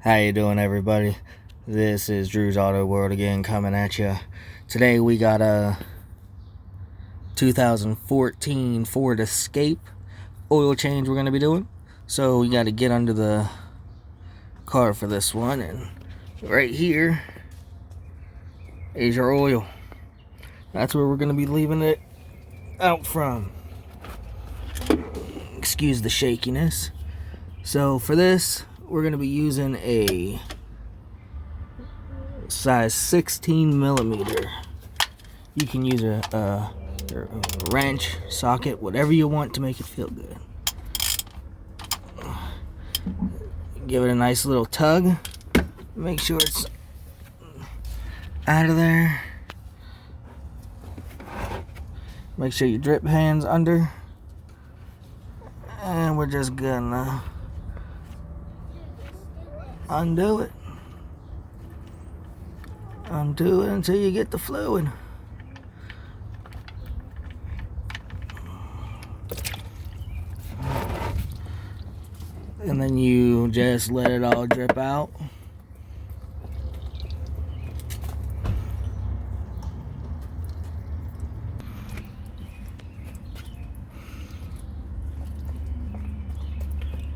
How you doing, everybody? This is Drew's Auto World again, coming at you. Today we got a 2014 Ford Escape oil change we're going to be doing. So we got to get under the car for this one, and right here is your oil. That's where we're going to be leaving it out from. Excuse the shakiness. So for this, we're going to be using a size 16 millimeter. You can use a wrench, socket, whatever you want to make it feel good. Give it a nice little tug. Make sure it's out of there. Make sure your drip hand's under. And we're just gonna undo it. Undo it until you get the fluid. And then you just let it all drip out.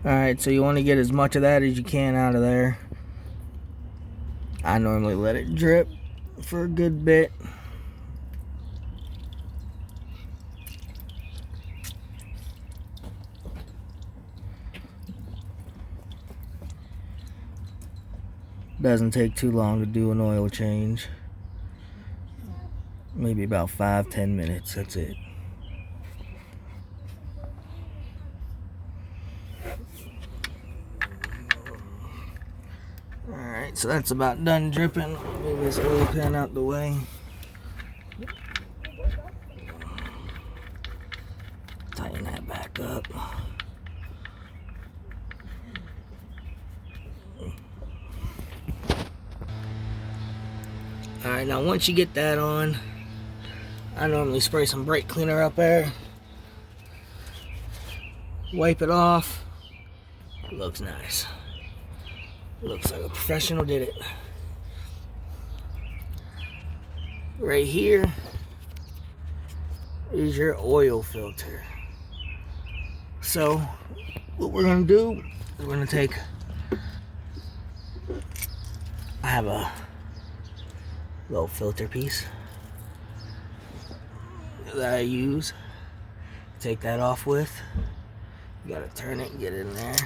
Alright, so you want to get as much of that as you can out of there. I normally let it drip for a good bit. Doesn't take too long to do an oil change. Maybe about 5-10 minutes, that's it. Alright, so that's about done dripping. Move this oil pan out the way. Tighten that back up. Alright, now once you get that on, I normally spray some brake cleaner up there. Wipe it off. Looks nice. Looks like a professional did it. Right here is your oil filter. So what we're gonna do is we're gonna take, I have a little filter piece that I use. Take that off with. You gotta turn it and get it in there.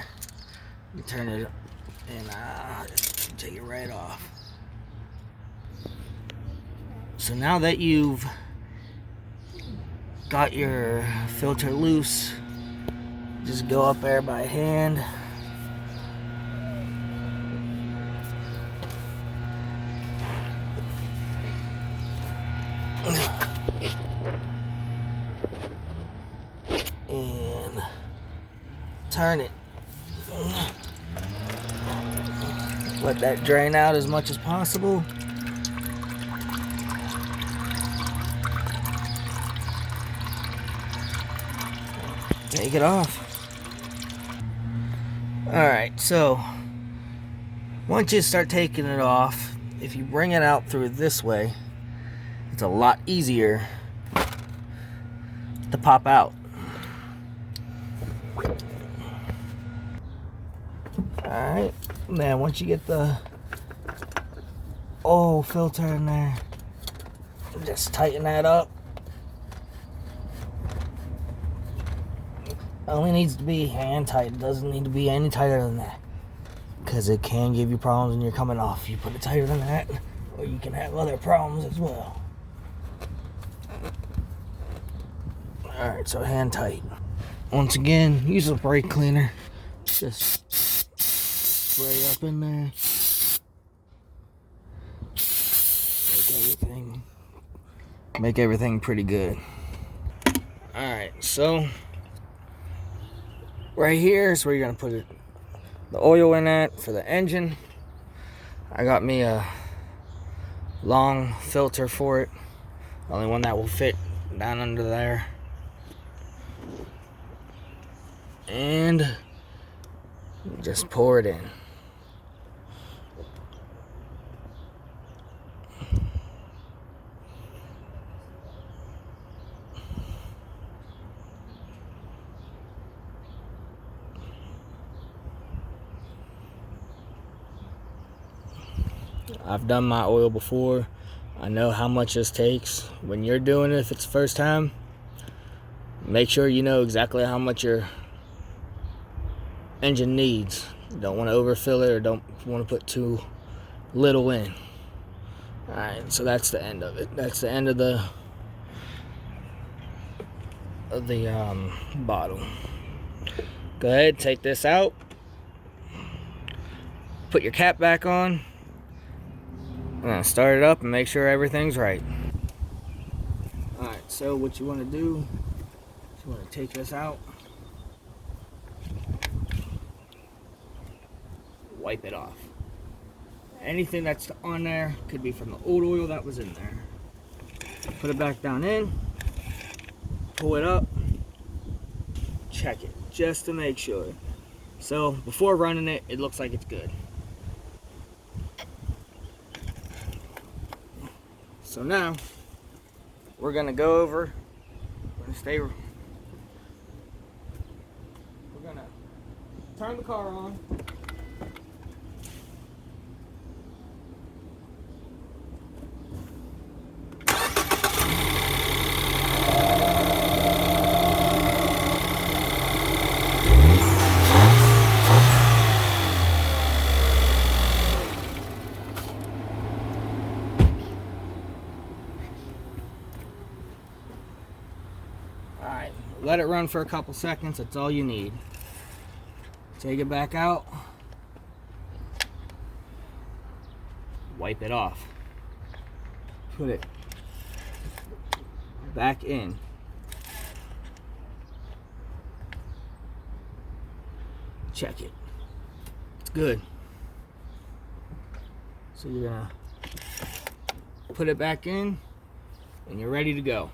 You turn it and take it right off. So now that you've got your filter loose, just go up there by hand. And turn it. Let that drain out as much as possible. Take it off. Alright, so once you start taking it off, if you bring it out through this way, it's a lot easier to pop out. Alright, then once you get the oil filter in there, just tighten that up. It only needs to be hand tight. It doesn't need to be any tighter than that, because it can give you problems when you're coming off. You put it tighter than that, or you can have other problems as well. Alright, so hand tight. Once again, use a brake cleaner. Just spray up in there. Make everything pretty good. Alright, so right here is where you're gonna put it, the oil in at for the engine. I got me a long filter for it, the only one that will fit down under there. And just pour it in. I've done my oil before. I know how much this takes. When you're doing it, if it's the first time, make sure you know exactly how much your engine needs. You don't want to overfill it or don't want to put too little in. Alright, so that's the end of it. That's the end of the bottle. Go ahead, take this out. Put your cap back on. Start it up and make sure everything's right. Alright, so what you want to do is you want to take this out. Wipe it off. Anything that's on there could be from the old oil that was in there. Put it back down in. Pull it up. Check it just to make sure. So before running it, it looks like it's good. So now we're gonna go over. We're gonna turn the car on. Alright, let it run for a couple seconds, that's all you need. Take it back out. Wipe it off. Put it back in. Check it. It's good. So you're gonna put it back in and you're ready to go.